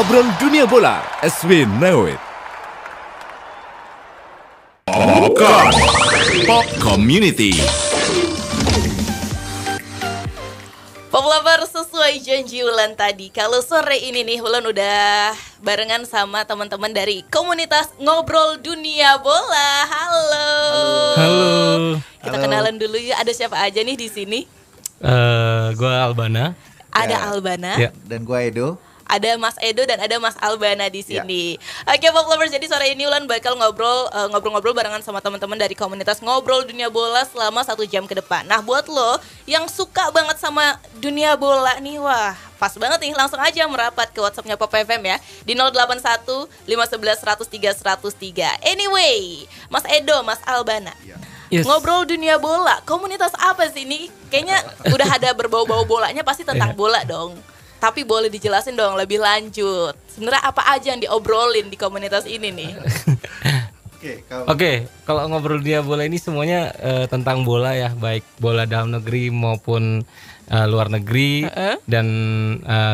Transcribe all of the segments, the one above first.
Ngobrol dunia bola, as we know it. Popcorn Pop Community. Pop Lover, sesuai janji Wulan tadi, kalau sore ini nih Wulan udah barengan sama teman-teman dari komunitas Ngobrol Dunia Bola. Halo. Halo. Kita kenalan dulu ya. Ada siapa aja nih di sini? Gue Albana. Ada Albana. Ya. Dan gua Edo. Ada Mas Edo dan ada Mas Albana di sini. Oke, Pop Lovers, jadi sore ini Ulan bakal ngobrol-ngobrol barengan sama teman-teman dari komunitas Ngobrol Dunia Bola selama 1 jam ke depan. Nah, buat lo yang suka banget sama dunia bola nih, wah, pas banget nih, langsung aja merapat ke WhatsApp-nya Pop FM ya di 081 511 103 103. Anyway, Mas Edo, Mas Albana. Yes. Ngobrol dunia bola, komunitas apa sih ini? Kayaknya udah ada berbau-bau bolanya, pasti tentang bola dong. Tapi boleh dijelasin dong lebih lanjut. Sebenarnya apa aja yang diobrolin di komunitas ini nih? Oke, kalau ngobrol dunia bola ini semuanya tentang bola ya, baik bola dalam negeri maupun luar negeri. Dan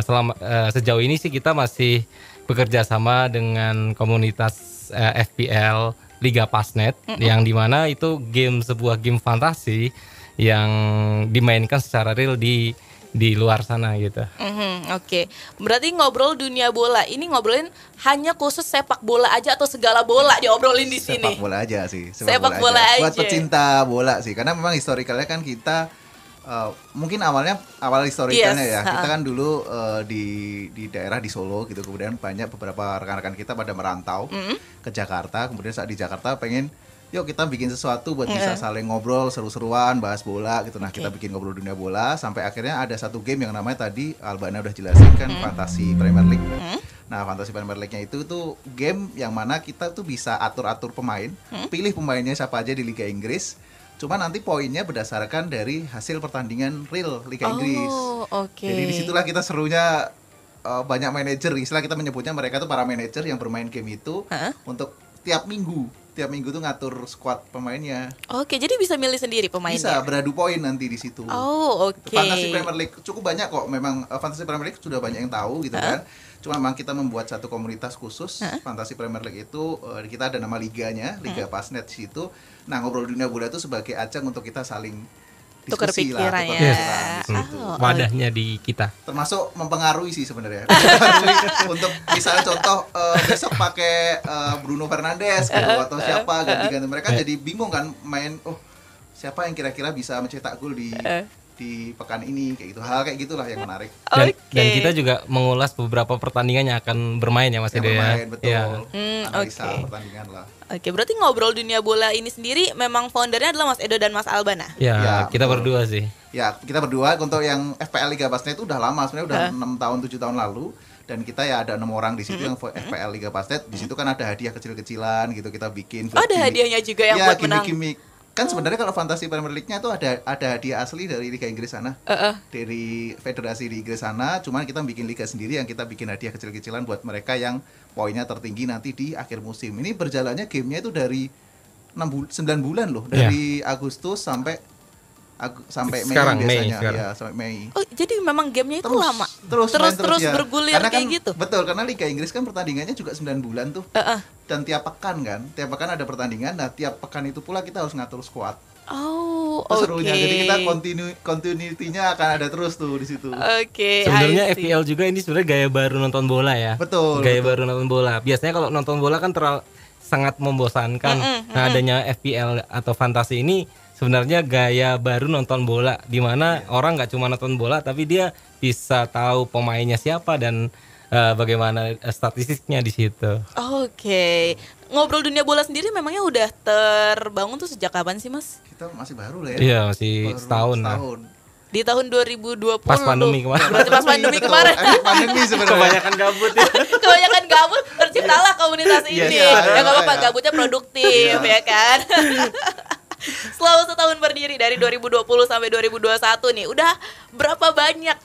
selama sejauh ini sih kita masih bekerja sama dengan komunitas FPL Liga Pasnet, yang dimana itu sebuah game fantasi yang dimainkan secara real di luar sana gitu. Oke. Berarti ngobrol dunia bola ini ngobrolin hanya khusus sepak bola aja atau segala bola diobrolin di sini? Sepak bola aja sih. Sepak bola aja. Buat pecinta bola sih, karena memang historikalnya kan kita mungkin awal historikalnya ya. Kita kan dulu di daerah di Solo gitu, kemudian banyak beberapa rekan-rekan kita pada merantau ke Jakarta, kemudian saat di Jakarta pengen yuk kita bikin sesuatu buat bisa saling ngobrol seru-seruan, bahas bola gitu. Nah, kita bikin ngobrol dunia bola sampai akhirnya ada satu game yang namanya tadi Albana udah jelasin kan, Fantasy Premier League. Nah, Fantasy Premier League-nya itu tuh game yang mana kita tuh bisa atur-atur pemain, pilih pemainnya siapa aja di Liga Inggris. Cuma nanti poinnya berdasarkan dari hasil pertandingan real Liga Inggris. Jadi disitulah kita serunya, banyak manajer, istilah kita menyebutnya mereka tuh para manajer yang bermain game itu untuk tiap minggu tuh ngatur squad pemainnya. Oke, jadi bisa milih sendiri pemainnya. Bisa beradu poin nanti di situ. Fantasy Premier League cukup banyak kok. Memang Fantasy Premier League sudah banyak yang tahu gitu kan. Cuma memang kita membuat satu komunitas khusus Fantasy Premier League itu, kita ada nama liganya, Liga Pasnet di situ. Nah, ngobrol dunia bola itu sebagai ajang untuk kita saling tukar diskusi pikiran lah, ya. Wadahnya di kita. Termasuk mempengaruhi sih sebenarnya. Untuk misalnya contoh besok pakai Bruno Fernandes gitu, atau siapa ganti-ganti mereka jadi bingung kan main, siapa yang kira-kira bisa mencetak gol di pekan ini, kayak gitu. Hal kayak gitulah yang menarik. Dan kita juga mengulas beberapa pertandingan yang akan bermain ya Mas Edo ya. Betul. Analisa pertandingan lah. Oke, berarti ngobrol dunia bola ini sendiri memang foundernya adalah Mas Edo dan Mas Albana. Ya, kita berdua sih. Ya, kita berdua. Untuk yang FPL Liga Pasnet itu udah lama, sebenarnya udah 6 tahun 7 tahun lalu. Dan kita ya ada 6 orang di situ yang FPL Liga Pasnet. Di situ kan ada hadiah kecil-kecilan gitu kita bikin. Ada hadiahnya juga yang buat menang. Gimmick. Kan sebenarnya kalau Fantasy Premier League-nya itu ada hadiah asli dari Liga Inggris sana. Dari federasi di Inggris sana, cuman kita bikin liga sendiri yang kita bikin hadiah kecil-kecilan buat mereka yang poinnya tertinggi nanti di akhir musim. Ini berjalannya gamenya itu dari 9 bulan loh, dari Agustus sampai Sekarang, Mei biasanya. Mei, ya, sampai Mei. Oh, jadi memang gamenya itu lama. Terus ya. Bergulir karena kayak kan, gitu. Betul, karena Liga Inggris kan pertandingannya juga 9 bulan tuh. Dan tiap pekan ada pertandingan. Nah, tiap pekan itu pula kita harus ngatur squad. Serunya. Jadi kita continuity-nya akan ada terus tuh di situ. Sebenarnya FPL juga ini sebenarnya gaya baru nonton bola ya. Betul. Baru nonton bola. Biasanya kalau nonton bola kan sangat membosankan. Nah, adanya FPL atau fantasi ini sebenarnya gaya baru nonton bola, di mana orang nggak cuma nonton bola tapi dia bisa tahu pemainnya siapa dan bagaimana statistiknya di situ. Ngobrol dunia bola sendiri memangnya udah terbangun tuh sejak kapan sih, Mas? Kita masih baru lah ya. Iya, masih setahun. Di tahun 2020. Pas pandemi kemarin. Berarti pas pandemi kemarin. Pandemi sebenarnya. Kebanyakan gabut ya. Kebanyakan gabut, terciptalah komunitas ini. Ya nggak apa-apa, gabutnya produktif ya kan. Selama setahun berdiri dari 2020 sampai 2021 nih, udah berapa banyak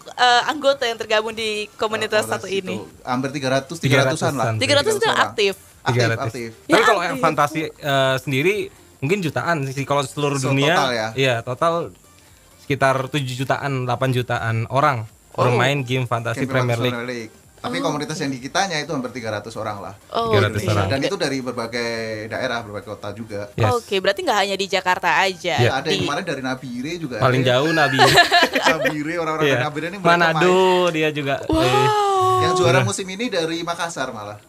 anggota yang tergabung di komunitas satu ini? Hampir 300-an lah. 300 itu aktif. Aktif. Tapi kalau yang fantasi sendiri mungkin jutaan sih kalau seluruh dunia. Total ya. Iya, total sekitar 7 jutaan, 8 jutaan orang bermain game fantasi Premier League. Tapi komunitas yang di kitanya itu hampir 300 orang lah. 300 orang. Dan itu dari berbagai daerah, berbagai kota juga. Yes. Oke, berarti nggak hanya di Jakarta aja. Ya. Ada yang kemarin dari Nabire juga. Paling ada. jauh Nabi. Nabire, orang-orang dari Nabire ini mereka Manado dia juga. yang juara musim ini dari Makassar malah.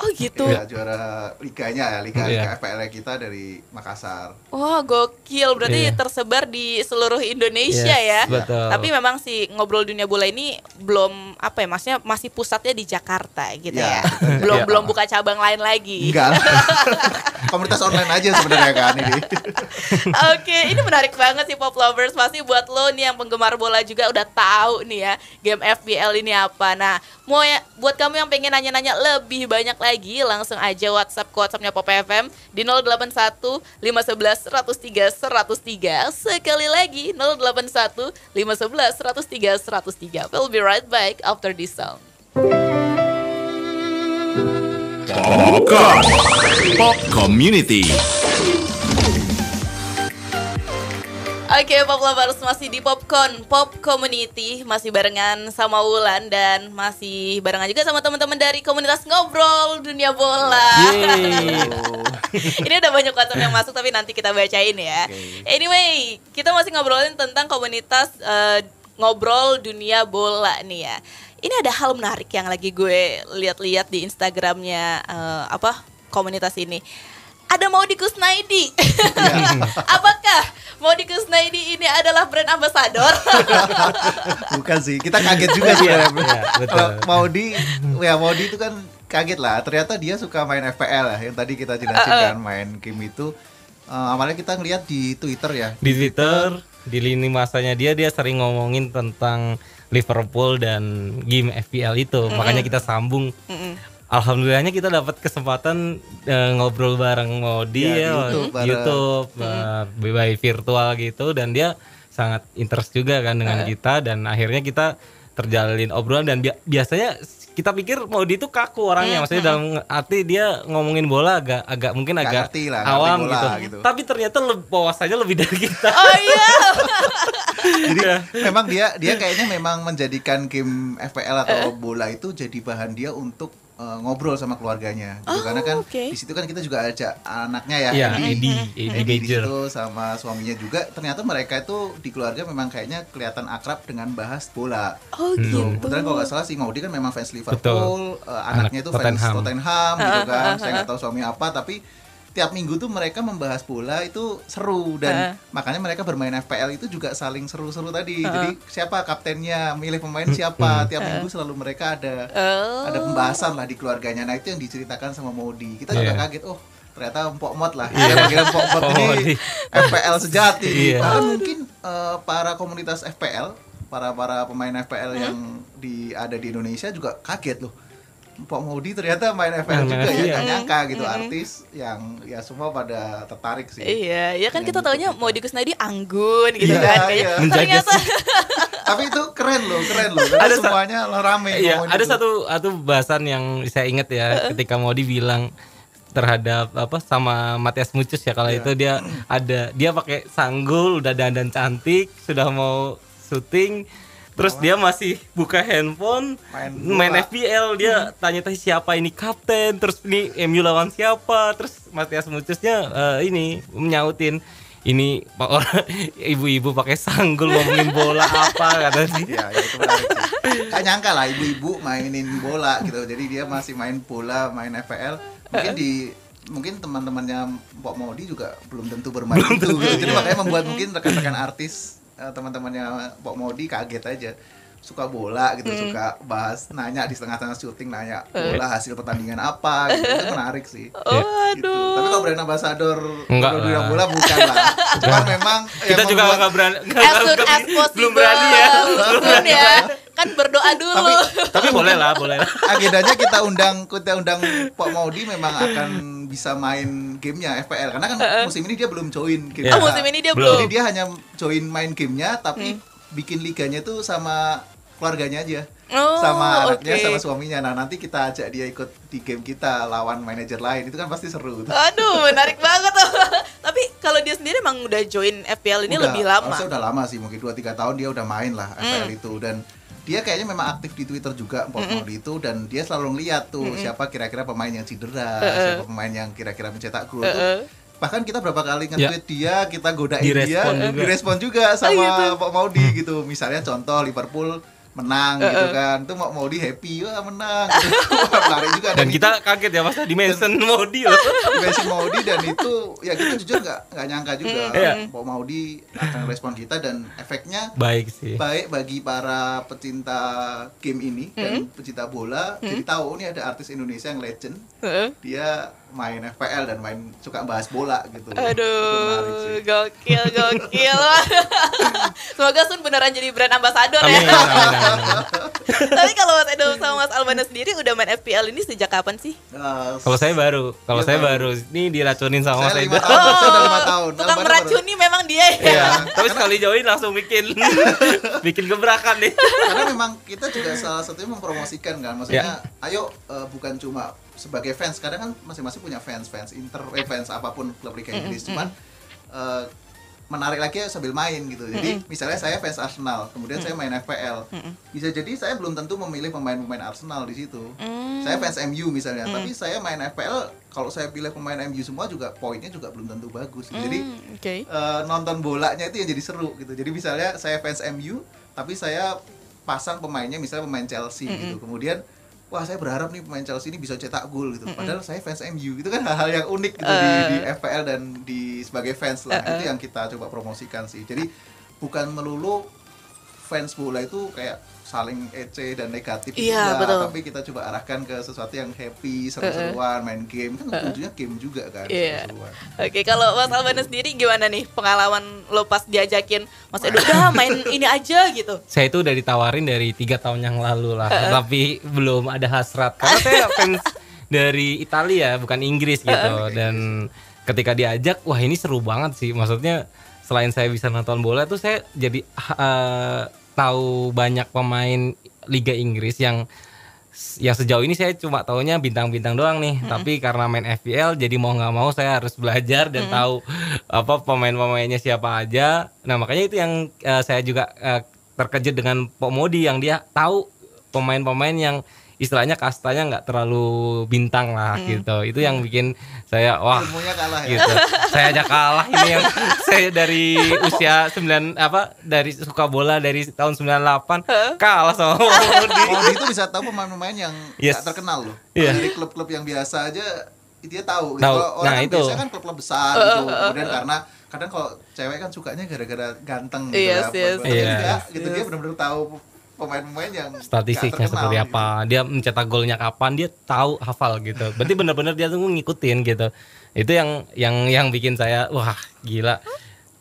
Oh gitu. Ya, juara liganya ya, liga FPL kita dari Makassar. Wah, gokil. Berarti Iya. tersebar di seluruh Indonesia ya. Betul. Tapi memang si ngobrol dunia bola ini belum apa ya, maksudnya masih pusatnya di Jakarta gitu ya. Ya, Belum Ya. belum buka cabang lain lagi. Enggak lah. Komunitas online aja sebenarnya kan ini. Oke, ini menarik banget sih Pop Lovers. Pasti buat lo nih yang penggemar bola juga udah tahu nih ya game FPL ini apa. Nah, buat kamu yang pengen nanya-nanya lebih banyak lagi, langsung aja WhatsApp ke WhatsApp-nya Pop FM di 081 511 103 103. Sekali lagi 081 511 103 103. We'll be right back after this song. Popcorn Pop Community. Oke, Pop Lovers, masih di Popcorn Pop Community, masih barengan sama Wulan dan masih barengan juga sama teman-teman dari komunitas ngobrol dunia bola. Ini udah banyak WhatsApp yang masuk tapi nanti kita bacain ya. Anyway, kita masih ngobrolin tentang komunitas ngobrol dunia bola nih ya. Ini ada hal menarik yang lagi gue lihat-lihat di Instagramnya komunitas ini. Ada Maudy Kusnaidi. Apakah Maudy Kusnaidi ini adalah brand ambassador? Bukan sih, kita kaget juga sih. Iya, betul. Kalau Maudy itu kan kaget lah. Ternyata dia suka main FPL lah. Yang tadi kita jelasin kan, main game itu. Awalnya kita ngeliat di Twitter ya. Di Twitter, di lini masanya dia sering ngomongin tentang Liverpool dan game FPL itu. Makanya kita sambung. Alhamdulillahnya kita dapat kesempatan ngobrol bareng Maudy Ya, di YouTube by virtual gitu, dan dia sangat interest juga kan dengan kita, dan akhirnya kita terjalin obrolan. Dan biasanya kita pikir Maudy itu kaku orangnya, maksudnya dalam arti dia ngomongin bola agak mungkin agak ngerti lah, awam ngerti bola, gitu. Tapi ternyata wawasannya lebih dari kita. Oh iya. Jadi memang dia kayaknya memang menjadikan game FPL atau bola itu jadi bahan dia untuk ngobrol sama keluarganya gitu. Karena kan di situ kan kita juga ajak anaknya ya, Edi di Major situ sama suaminya juga. Ternyata mereka itu di keluarga memang kayaknya kelihatan akrab dengan bahas bola. Oh gitu. Kebetulan kalau nggak salah si Maudy kan memang fans Liverpool, anaknya itu fans Tottenham. Tottenham gitu kan. Saya nggak tahu suami apa, tapi tiap minggu tuh mereka membahas bola itu seru, dan makanya mereka bermain FPL itu juga saling seru-seru tadi. Jadi siapa kaptennya, milih pemain siapa, tiap minggu selalu mereka ada pembahasan lah di keluarganya. Nah itu yang diceritakan sama Maudy. Kita juga kaget, oh ternyata Mpok Mod lah. Saya kira Mpok Mod ini FPL sejati. Bahkan mungkin para komunitas FPL, para pemain FPL yang ada di Indonesia juga kaget loh. Pak Maudy ternyata main FPL juga ya, gak nyangka gitu. Artis yang ya semua pada tertarik sih. Iya, ya kan kita taunya Maudy Kusnaidi anggun gitu kan. Iya. Ternyata Tapi itu keren loh. Karena semuanya rame. Iya, ada itu. satu bahasan yang saya ingat ya, ketika Maudy bilang terhadap sama Matias Mucus ya, kalau itu dia pakai sanggul, udah dandan cantik, sudah mau syuting. Terus dia masih buka handphone, main FPL, dia tanya-tanya siapa ini kapten, terus ini MU lawan siapa, terus Matias Mucusnya ini menyautin, ini orang ibu-ibu pakai sanggul ngomongin bola apa kata dia. Ya itu menarik sih. Gak nyangka lah ibu-ibu mainin bola gitu. Jadi dia masih main bola, main FPL. Mungkin teman-temannya Mpok Maudy juga belum tentu bermain itu. Jadi makanya membuat mungkin rekan-rekan artis, teman-temannya Mpok Maudy kaget aja, suka bola gitu, suka bahas, nanya di tengah-tengah syuting, nanya bola hasil pertandingan apa gitu. Itu menarik sih. Gitu. Tapi kalau brand ambassador dunia bola bukan lah. Cuman memang kita juga nggak berani, belum berani ya. Kan berdoa dulu. Tapi boleh lah. Agendanya kita undang Pak Maudy memang akan bisa main gamenya FPL, karena kan musim ini dia belum join game. Musim ini dia belum. Jadi dia hanya join main gamenya, tapi bikin liganya tuh sama keluarganya aja, sama anaknya, sama suaminya. Nah nanti kita ajak dia ikut di game kita lawan manajer lain, itu kan pasti seru. Aduh, menarik banget tuh. Tapi kalau dia sendiri emang udah join FPL ini lebih lama. Udah lama sih, mungkin 2-3 tahun dia udah main lah FPL itu. Dan dia kayaknya memang aktif di Twitter juga Maudi itu, dan dia selalu ngeliat tuh siapa kira-kira pemain yang cedera, siapa pemain yang kira-kira mencetak gol tuh. Bahkan kita berapa kali nge-tweet dia, kita godain direspon juga sama Pak Maudi gitu. Misalnya contoh Liverpool menang gitu kan, tuh Maudi happy, wah menang gitu. Menarik juga. Dan kita kaget ya masa di mention Maudi loh. Di mention Maudi, dan itu ya kita jujur nggak nyangka juga Pak Maudi akan respon kita, dan efeknya baik bagi para pecinta game ini dan pecinta bola. Jadi tahu ini ada artis Indonesia yang legend, dia main FPL dan suka bahas bola gitu. Aduh, gokil. Semoga Sun beneran jadi brand ambassador ya. Tapi kalau Mas Edo sama Mas Albana sendiri udah main FPL ini sejak kapan sih? Kalau saya baru ini diracunin sama Mas Edo. Saya udah 5 tahun. Tukang meracuni memang dia ya. Iya, tapi sekali join langsung bikin gebrakan nih. Karena memang kita juga salah satunya mempromosikan kan, maksudnya ayo bukan cuma sebagai fans, kadang kan masing-masing punya fans Inter, fans apapun klub Liga Inggris, cuman menarik lagi sambil main gitu. Jadi misalnya saya fans Arsenal, kemudian saya main FPL, bisa jadi saya belum tentu memilih pemain-pemain Arsenal di situ. Saya fans MU misalnya, tapi saya main FPL, kalau saya pilih pemain MU semua juga poinnya juga belum tentu bagus. Jadi nonton bolanya itu yang jadi seru gitu. Jadi misalnya saya fans MU, tapi saya pasang pemainnya misalnya pemain Chelsea gitu. Kemudian wah saya berharap nih pemain Chelsea ini bisa cetak gol gitu. Padahal saya fans MU, itu kan hal-hal yang unik gitu di FPL dan di sebagai fans lah. Itu yang kita coba promosikan sih. Jadi bukan melulu fans bola itu kayak saling ece dan negatif juga, tapi kita coba arahkan ke sesuatu yang happy, seru-seruan, main game, kan tujuannya game juga kan. Oke, kalau Mas Albana sendiri gimana nih pengalaman lo pas diajakin Mas Edo udah main ini aja gitu? Saya itu udah ditawarin dari 3 tahun yang lalu lah, tapi belum ada hasrat karena saya fans dari Italia bukan Inggris gitu. Dan ketika diajak, wah ini seru banget sih, maksudnya selain saya bisa nonton bola tuh saya jadi tahu banyak pemain Liga Inggris yang sejauh ini saya cuma taunya bintang-bintang doang nih. Tapi karena main FPL jadi mau nggak mau saya harus belajar dan tahu apa pemain-pemainnya siapa aja. Nah makanya itu yang saya juga terkejut dengan Pak Maudi yang dia tahu pemain-pemain yang istilahnya kastanya nggak terlalu bintang lah gitu. Itu yang bikin saya wah kalah gitu. Saya aja kalah ini yang saya dari usia dari suka bola dari tahun 98 kalah sama Maudi itu bisa tahu pemain-pemain yang nggak terkenal loh. Dari klub-klub yang biasa aja dia tahu. Gitu. Kalau orang kan biasanya kan klub-klub besar gitu. Kemudian karena kadang kalau cewek kan sukanya gara-gara ganteng gitu. Gitu dia benar-benar tahu pemain-pemain yang statistiknya seperti apa, dia mencetak golnya kapan, dia tahu hafal gitu. Berarti benar-benar dia tuh ngikutin gitu. Itu yang bikin saya wah gila.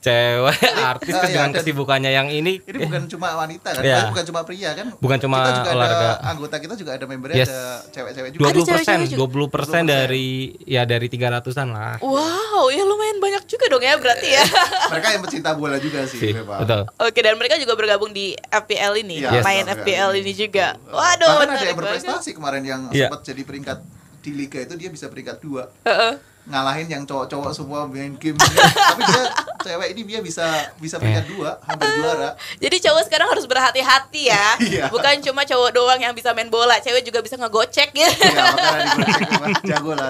Cewek artis dengan kesibukannya yang ini bukan cuma wanita kan, bukan cuma pria kan, bukan cuma kita juga olahraga. Ada anggota kita juga ada membernya, ada cewek-cewek juga. 20% dari 300-an lah. Wow, ya lumayan banyak juga dong ya berarti ya. Mereka yang pecinta bola juga sih memang. Betul. Oke, dan mereka juga bergabung di FPL ini, main FPL ini juga. Waduh, bahkan ada yang berprestasi kemarin yang sempat jadi peringkat di liga itu, dia bisa peringkat 2. Ngalahin yang cowok-cowok semua main game ini. Tapi dia cewek ini dia bisa peringkat 2, hampir juara. Jadi cowok sekarang harus berhati-hati ya. Bukan cuma cowok doang yang bisa main bola, cewek juga bisa ngegocek gitu. Iya, makanya digocek jago lah.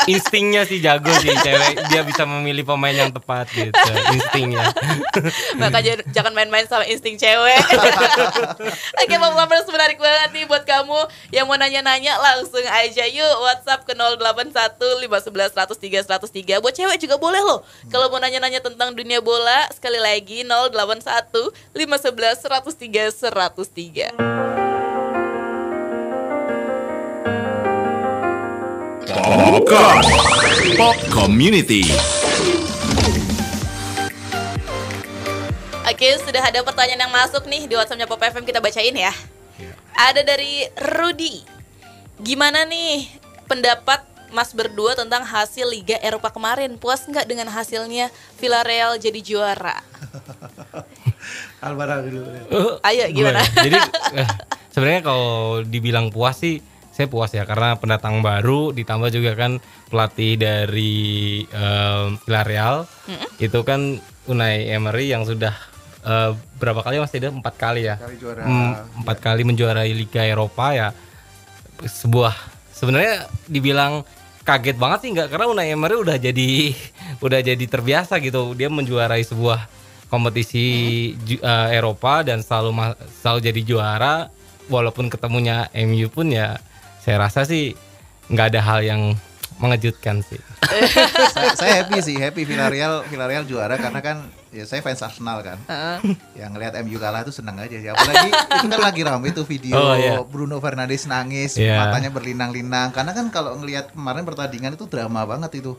Instingnya sih jago sih cewek, dia bisa memilih pemain yang tepat gitu. Instingnya. Makanya jangan main-main sama insting cewek. Oke, Pop Lovers, menarik banget nih buat kamu yang mau nanya-nanya, langsung aja yuk WhatsApp ke 081 511 103 103. Buat cewek juga boleh loh. Kalau mau nanya-nanya tentang dunia bola, sekali lagi 081 511 103 103. Pop Community. Oke, sudah ada pertanyaan yang masuk nih di WhatsApp-nya Pop FM, kita bacain ya. Ada dari Rudy. Gimana nih pendapat Mas berdua tentang hasil Liga Eropa kemarin? Puas nggak dengan hasilnya Villarreal jadi juara? Albana dulu. Ayo gimana? Jadi sebenarnya kalau dibilang puas sih, saya puas ya karena pendatang baru ditambah juga kan pelatih dari Villarreal itu kan Unai Emery yang sudah berapa kali Mas Ida? 4 kali ya. 4 kali juara. 4 kali menjuarai Liga Eropa ya. Sebenarnya dibilang kaget banget sih enggak, karena Unai Emery udah jadi terbiasa gitu. Dia menjuarai sebuah kompetisi Eropa dan selalu jadi juara, walaupun ketemunya MU pun ya saya rasa sih nggak ada hal yang mengejutkan sih. saya happy Villarreal juara karena kan ya saya fans Arsenal kan. Yang ngelihat MU kalah tuh senang aja sih. Apalagi itu kan lagi ramai tuh video Bruno Fernandes nangis, matanya berlinang-linang. Karena kan kalau ngelihat kemarin pertandingan itu drama banget itu.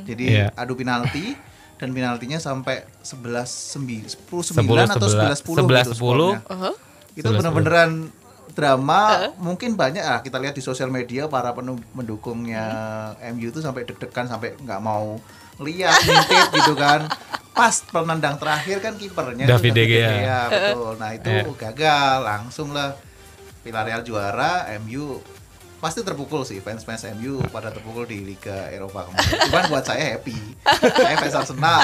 Jadi adu penalti dan penaltinya sampai 10-9 atau 11-10 gitu skornya. Itu bener-beneran drama. Mungkin banyak kita lihat di sosial media para pendukungnya MU itu sampai deg-degan, sampai nggak mau lihat, ngintip gitu kan. Pas penendang terakhir kan kipernya David De Gea. Ya, betul. Nah itu gagal, langsung lah Villarreal juara, MU pasti terpukul sih, fans MU pada terpukul di Liga Eropa kemarin. Cuman buat saya happy, saya fans Arsenal.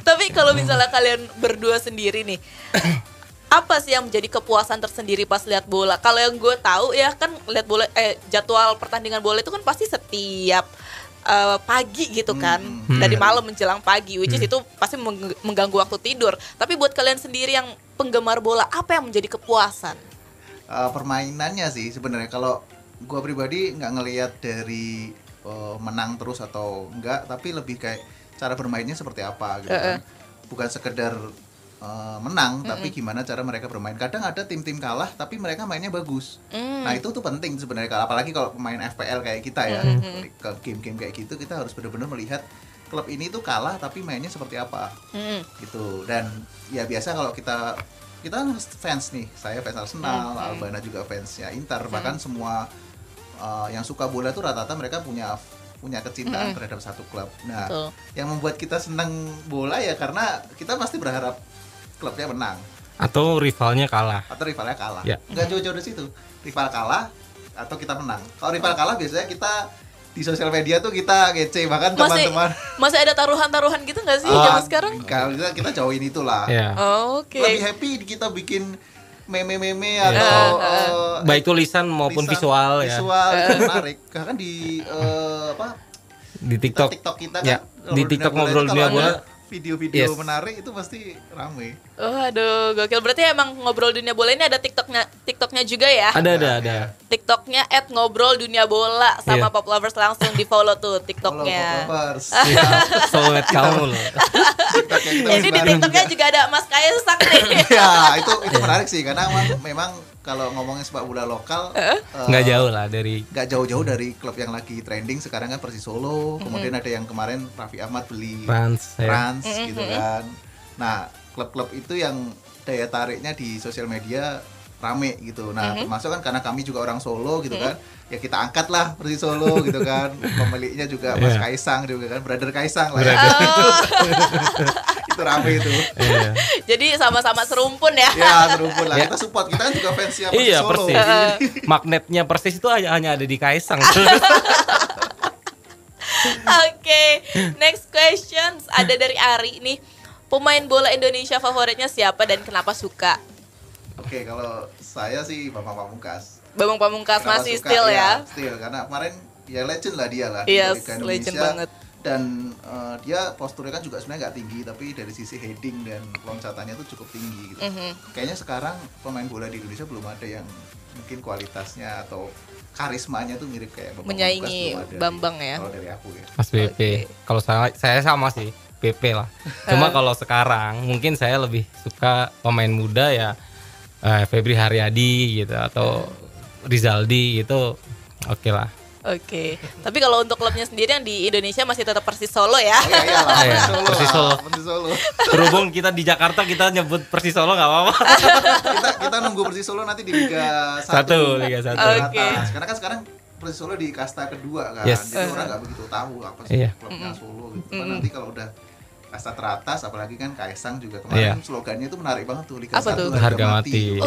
Tapi kalau misalnya kalian berdua sendiri nih, apa sih yang menjadi kepuasan tersendiri pas lihat bola? Kalau yang gue tahu ya kan lihat bola, jadwal pertandingan bola itu kan pasti setiap pagi gitu kan, dari malam menjelang pagi, which is itu pasti mengganggu waktu tidur. Tapi buat kalian sendiri yang penggemar bola, apa yang menjadi kepuasan? Permainannya sih sebenarnya. Kalau gue pribadi nggak ngelihat dari menang terus atau enggak, tapi lebih kayak cara bermainnya seperti apa gitu kan. Bukan sekedar menang, tapi gimana cara mereka bermain. Kadang ada tim-tim kalah tapi mereka mainnya bagus. Nah itu tuh penting sebenarnya, apalagi kalau pemain FPL kayak kita ya, ke game-game kayak gitu kita harus benar-benar melihat klub ini tuh kalah tapi mainnya seperti apa gitu. Dan ya biasa kalau kita fans nih, saya fans Arsenal, Albana juga fansnya Inter, bahkan semua yang suka bola tuh rata-rata mereka punya kecintaan terhadap satu klub. Nah, yang membuat kita senang bola ya karena kita pasti berharap klubnya menang atau rivalnya kalah. Ya. Nggak jauh-jauh dari situ. Rival kalah atau kita menang. Kalau rival kalah biasanya kita di sosial media tuh kita ngece, bahkan teman-teman. Masih ada taruhan-taruhan gitu nggak sih zaman sekarang? Kalau kita jauhin itulah. Oke. Lebih happy kita bikin meme-meme atau baik tulisan maupun visual ya. Visual itu menarik. Bahkan di di TikTok kita kan. Di TikTok ngobrol dunia bola. Video-video menarik itu pasti ramai. Aduh, gokil. Berarti emang ngobrol dunia bola ini ada TikToknya juga ya? Ada. TikToknya @ngobrolDuniaBola sama Pop Lovers, langsung di follow tuh TikToknya. Pop Lovers. Soulmate kamu loh. Ini di TikToknya juga ada Mas Kaisang nih. Ya itu menarik sih, karena memang kalau ngomongin sepak bola lokal nggak jauh-jauh dari klub yang lagi trending sekarang kan Persis Solo. Kemudian ada yang kemarin Raffi Ahmad beli Rans gitu kan. Nah klub-klub itu yang daya tariknya di sosial media rame gitu. Nah termasuk kan karena kami juga orang Solo gitu kan, ya kita angkat lah Persis Solo gitu kan. Pemiliknya juga Mas Kaisang juga kan, brother Kaisang lah ya. Itu rame itu. Jadi sama-sama serumpun ya. Ya serumpun lah. Kita support, kita kan juga fansnya Persis Solo. Persis. Magnetnya Persis itu hanya ada di Kaisang. Oke, next questions ada dari Ari nih. Pemain bola Indonesia favoritnya siapa dan kenapa suka? Oke, kalau saya sih Bambang Pamungkas. Bambang Pamungkas masih suka, still ya? Still, karena kemarin ya legend lah dia lah. Yes, Liga Indonesia. legend banget. Dan dia posturnya kan juga sebenarnya nggak tinggi, tapi dari sisi heading dan loncatannya tuh cukup tinggi gitu. Kayaknya sekarang pemain bola di Indonesia belum ada yang mungkin kualitasnya atau karismanya tuh mirip kayak Bambang menyaingi Bambang ya. Kalau dari aku ya. Mas BP. Kalau saya sama sih, BP lah. Cuma kalau sekarang mungkin saya lebih suka pemain muda ya, Febri Haryadi gitu atau Rizaldi gitu. Oke lah. Oke. Tapi kalau untuk klubnya sendiri yang di Indonesia masih tetap Persis Solo ya. Oh iya lah, Persis Solo. Berhubung kita di Jakarta kita nyebut Persis Solo nggak apa-apa. kita nunggu Persis Solo nanti di Liga 1. Liga 1. Oke. Karena kan sekarang Persis Solo di kasta kedua kan. Yes. Jadi orang nggak begitu tahu apa sih klubnya Solo gitu. Cuman nanti kalau udah kasta teratas, apalagi kan Kaisang juga kemarin slogannya itu menarik banget tuh, Liga 1 harga mati.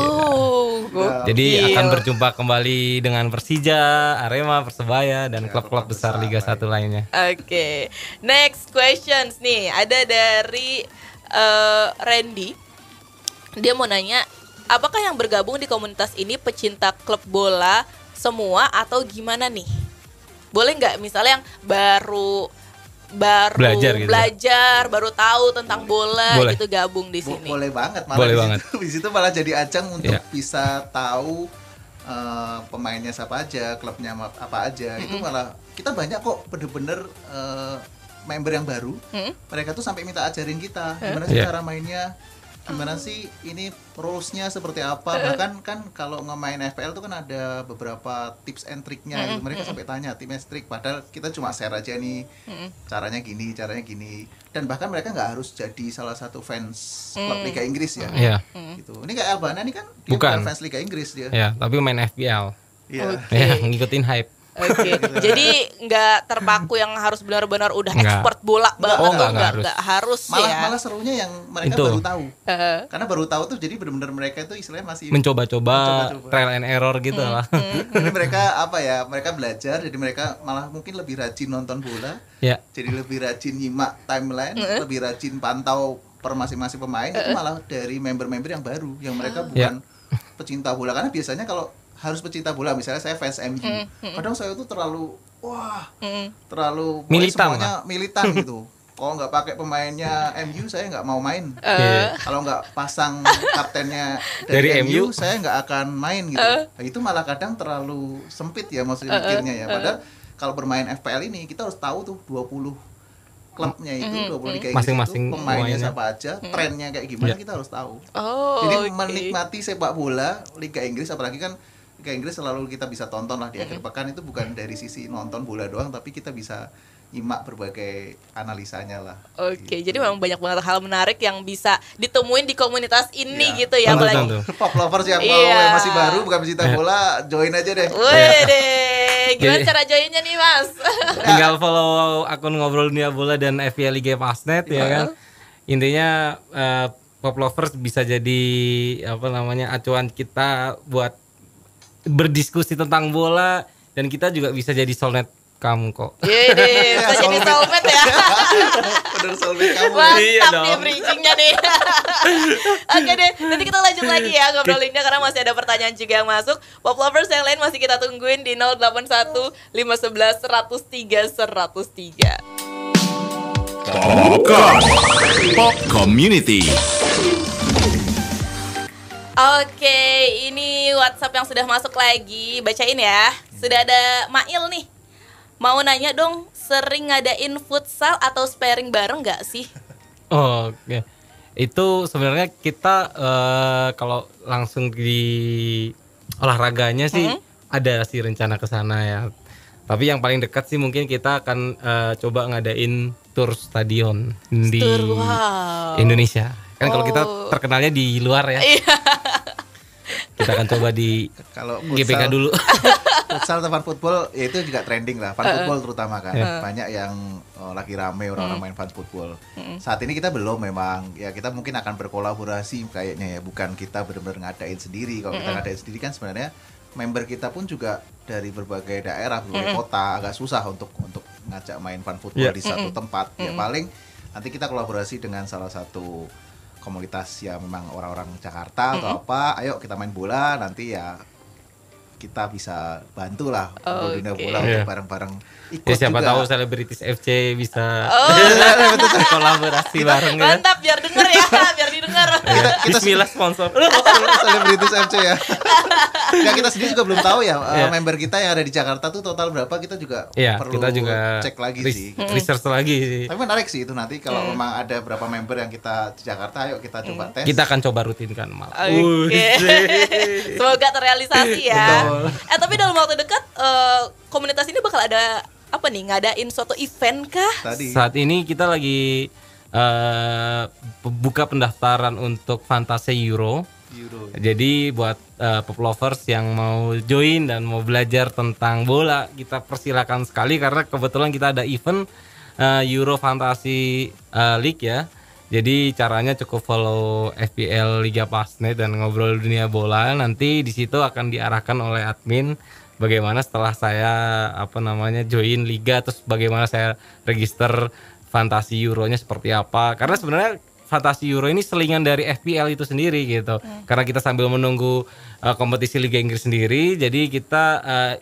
Jadi akan berjumpa kembali dengan Persija, Arema, Persebaya dan klub-klub besar Liga 1 lainnya. Oke. Next questions nih ada dari Randy. Dia mau nanya, apakah yang bergabung di komunitas ini pecinta klub bola semua atau gimana nih? Boleh nggak misalnya yang baru belajar, baru tahu tentang bola gitu gabung di sini? Boleh banget, boleh banget. Di situ malah jadi ajang untuk bisa tahu pemainnya siapa aja, klubnya apa aja. Itu malah kita banyak kok bener-bener member yang baru. Mereka tuh sampai minta ajarin kita gimana sih cara mainnya, gimana sih ini rules-nya seperti apa. Bahkan kan kalau ngemain FPL tuh kan ada beberapa tips and triknya gitu. Mereka sampai tanya tips and trik, padahal kita cuma share aja nih caranya gini. Dan bahkan mereka nggak harus jadi salah satu fans klub Liga Inggris ya. Gitu. Ini kayak Albana nih kan dia bukan fans Liga Inggris dia. Ya, tapi main FPL. Iya. Ngikutin hype. Oke, jadi nggak terpaku yang harus benar-benar udah expert bola banget, nggak harus ya. Malah serunya yang mereka baru tahu, karena baru tahu tuh jadi benar-benar mereka itu istilahnya masih mencoba-coba, trial and error gitu lah. Jadi mereka mereka belajar, jadi mereka malah mungkin lebih rajin nonton bola, jadi lebih rajin nyimak timeline, lebih rajin pantau per masing-masing pemain. Itu malah dari member-member yang baru, yang mereka bukan pecinta bola. Karena biasanya kalau harus pecinta bola, misalnya saya fans MU, kadang saya tuh terlalu militan semuanya militan gitu. Kalau nggak pakai pemainnya MU saya nggak mau main. Kalau nggak pasang kaptennya dari MU saya nggak akan main gitu. Nah, itu malah kadang terlalu sempit ya maksudnya mikirnya ya. Padahal kalau bermain FPL ini kita harus tahu tuh 20 klubnya itu, 20 Liga Inggris masing-masing itu pemainnya siapa aja, trennya kayak gimana kita harus tahu. Jadi menikmati sepak bola Liga Inggris, apalagi kan Liga Inggris selalu kita bisa tonton lah di akhir pekan, itu bukan dari sisi nonton bola doang, tapi kita bisa nyimak berbagai analisanya lah. Gitu. Jadi memang banyak banget hal menarik yang bisa ditemuin di komunitas ini gitu ya. Tentu. Pop lovers yang mau masih baru bukan pecinta bola, join aja deh. Gimana cara joinnya nih Mas? Tinggal follow akun Ngobrol Dunia Bola dan FPL Liga Fastnet ya kan. Intinya pop lovers bisa jadi acuan kita buat berdiskusi tentang bola, dan kita juga bisa jadi soulmate kamu kok. Bisa jadi soulmate ya. Bener soulmate kamu. Mantap nih bridgingnya nih. Oke deh, nanti kita lanjut lagi ya ngobrolinnya karena masih ada pertanyaan juga yang masuk. Pop lovers yang lain masih kita tungguin di 081 511 103 103. Pop Community. Oke, ini WhatsApp yang sudah masuk lagi. Bacain ya. Sudah ada Mail nih. Mau nanya dong, sering ngadain futsal atau sparring bareng gak sih? Oke. Itu sebenarnya kita kalau langsung di olahraganya sih ada sih rencana ke sana ya. Tapi yang paling dekat sih mungkin kita akan coba ngadain tur stadion di Indonesia. Kan kalau kita terkenalnya di luar ya. Kita akan coba di GBK dulu. Futsal atau fun football ya itu juga trending lah. Fun football terutama kan. Banyak yang lagi rame orang-orang main fun football. Saat ini kita belum memang. Ya kita mungkin akan berkolaborasi kayaknya ya. Bukan kita benar-benar ngadain sendiri. Kalau kita ngadain sendiri kan sebenarnya member kita pun juga dari berbagai daerah, berbagai kota. Agak susah untuk ngajak main fun football di satu tempat. Ya paling nanti kita kolaborasi dengan salah satu komunitas yang memang orang-orang Jakarta atau apa, ayo kita main bola, nanti ya kita bisa bantulah dunia bola untuk bareng-bareng ikut ya, siapa juga. tahu Selebritis FC bisa kolaborasi bareng ya. Mantap, biar denger ya, biar didengar. Kita Bismillah sponsor. Selebritis FC ya. Ya kita sendiri juga belum tahu ya member kita yang ada di Jakarta tuh total berapa, kita juga perlu kita juga cek lagi sih. Research lagi sih. Tapi menarik sih itu nanti kalau memang ada berapa member yang kita di Jakarta, ayo kita coba tes. Kita akan coba rutinkan malah. Semoga terrealisasi ya. Tapi dalam waktu dekat komunitas ini bakal ada apa nih, ngadain suatu event kah? Saat ini kita lagi buka pendaftaran untuk Fantasi Euro. Jadi buat pop lovers yang mau join dan mau belajar tentang bola, kita persilakan sekali karena kebetulan kita ada event Euro Fantasy League ya. Jadi caranya cukup follow FPL Liga Fastnet dan Ngobrol Dunia Bola. Nanti di situ akan diarahkan oleh admin bagaimana setelah saya join liga, terus bagaimana saya register Fantasi Euronya seperti apa. Karena sebenarnya Fantasi Euro ini selingan dari FPL itu sendiri gitu. Karena kita sambil menunggu kompetisi Liga Inggris sendiri, jadi kita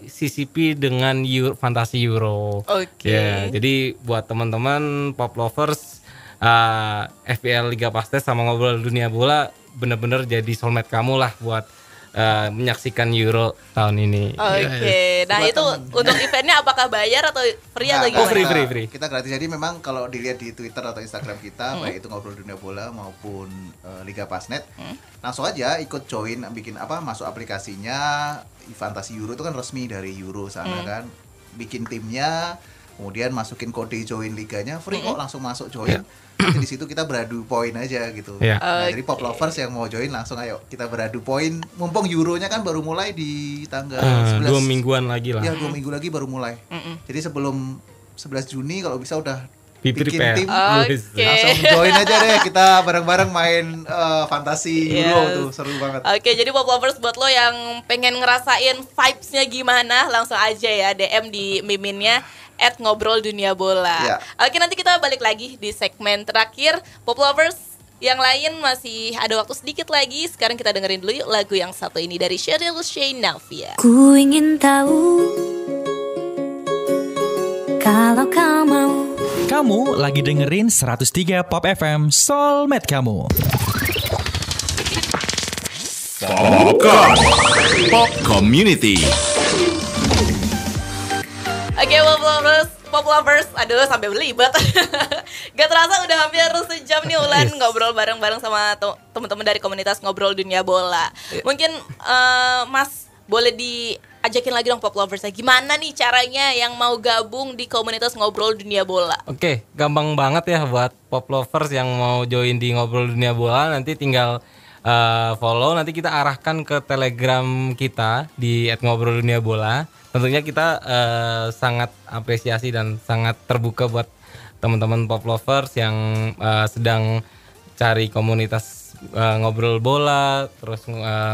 CCP dengan Fantasi Euro. Oke. Ya, jadi buat teman-teman pop lovers, FPL Liga Pastes sama Ngobrol Dunia Bola bener-bener jadi soulmate kamu lah buat menyaksikan Euro tahun ini. Oke. Nah itu untuk eventnya apakah bayar atau free atau gimana? Free. Kita gratis. Jadi memang kalau dilihat di Twitter atau Instagram kita, baik itu Ngobrol Dunia Bola maupun Liga Pasnet, langsung aja ikut join, bikin masuk aplikasinya. Fantasi Euro itu kan resmi dari Euro sana kan, bikin timnya, kemudian masukin kode join liganya, free kok, langsung masuk join. Nanti di situ kita beradu poin aja gitu. Nah, jadi pop lovers yang mau join langsung ayo kita beradu poin. Mumpung Euronya kan baru mulai di tanggal 11. 2 mingguan lagi lah. Ya 2 minggu lagi baru mulai. Jadi sebelum 11 Juni kalau bisa udah bikin tim, langsung join aja deh, kita bareng-bareng main fantasi Euro tuh, seru banget. Oke, jadi pop lovers buat lo yang pengen ngerasain vibes-nya gimana, langsung aja ya DM di miminnya @ngobrolDuniaBola. Ya. Oke, nanti kita balik lagi di segmen terakhir. Pop lovers yang lain masih ada waktu sedikit lagi. Sekarang kita dengerin dulu yuk lagu yang satu ini dari Cheryl Sheinafia. Ku ingin tahu kalau kau mau. Kamu lagi dengerin 103 Pop FM, Soulmate kamu. Pop Community. Oke, pop lovers, aduh sampai belibet. Gak terasa udah hampir sejam nih Ulan ngobrol bareng-bareng sama teman-teman dari komunitas Ngobrol Dunia Bola. Mungkin Mas boleh diajakin lagi dong pop loversnya, gimana nih caranya yang mau gabung di komunitas Ngobrol Dunia Bola? Oke, gampang banget ya buat pop lovers yang mau join di Ngobrol Dunia Bola. Nanti tinggal follow, nanti kita arahkan ke Telegram kita di @ngobrolDuniaBola. Tentunya kita sangat apresiasi dan sangat terbuka buat teman-teman pop lovers yang sedang cari komunitas ngobrol bola, terus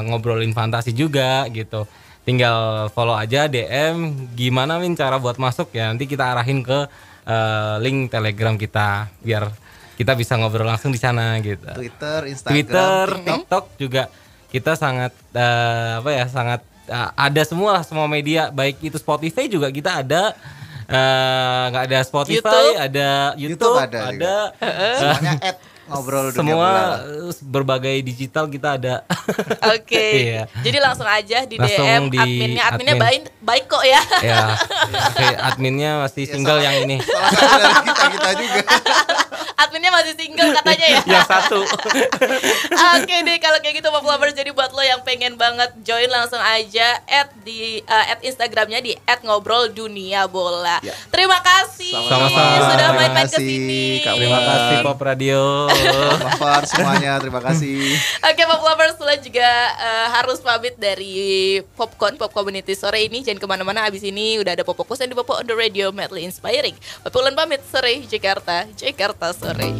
ngobrolin fantasi juga gitu. Tinggal follow aja, DM, gimana Min cara buat masuk ya, nanti kita arahin ke link Telegram kita biar kita bisa ngobrol langsung di sana gitu. Twitter, Instagram, TikTok juga kita sangat sangat ada semua media, baik itu Spotify juga kita ada, nggak ada Spotify, ada YouTube ada semuanya Ngobrol Dunia semua Bola. Berbagai digital kita ada. Oke. Iya. Jadi langsung aja di Langsung DM adminnya baik kok ya. Ya. Adminnya masih single yang ini. Salah satu dari kita juga. Adminnya masih single katanya ya. Yang satu. Oke deh kalau kayak gitu pop lovers, jadi buat lo yang pengen banget join langsung aja di Instagramnya di @ngobrolDuniaBola. Ya. Terima kasih Sama-sama. sudah Terima main-main kasih, kesini. Kak Terima kasih Pop Radio. Pop lovers semuanya, terima kasih. Oke pop lovers, Ulan juga harus pamit dari Popcorn Pop Community sore ini. Jangan kemana-mana, abis ini udah ada Popokus dan di Popo on the Radio, madly inspiring. Ulan pamit, sore Jakarta sore.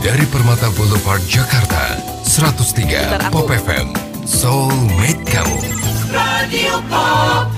Dari Permata Boulevard Jakarta, 103 Pop FM, Soulmate kamu. Radio Pop.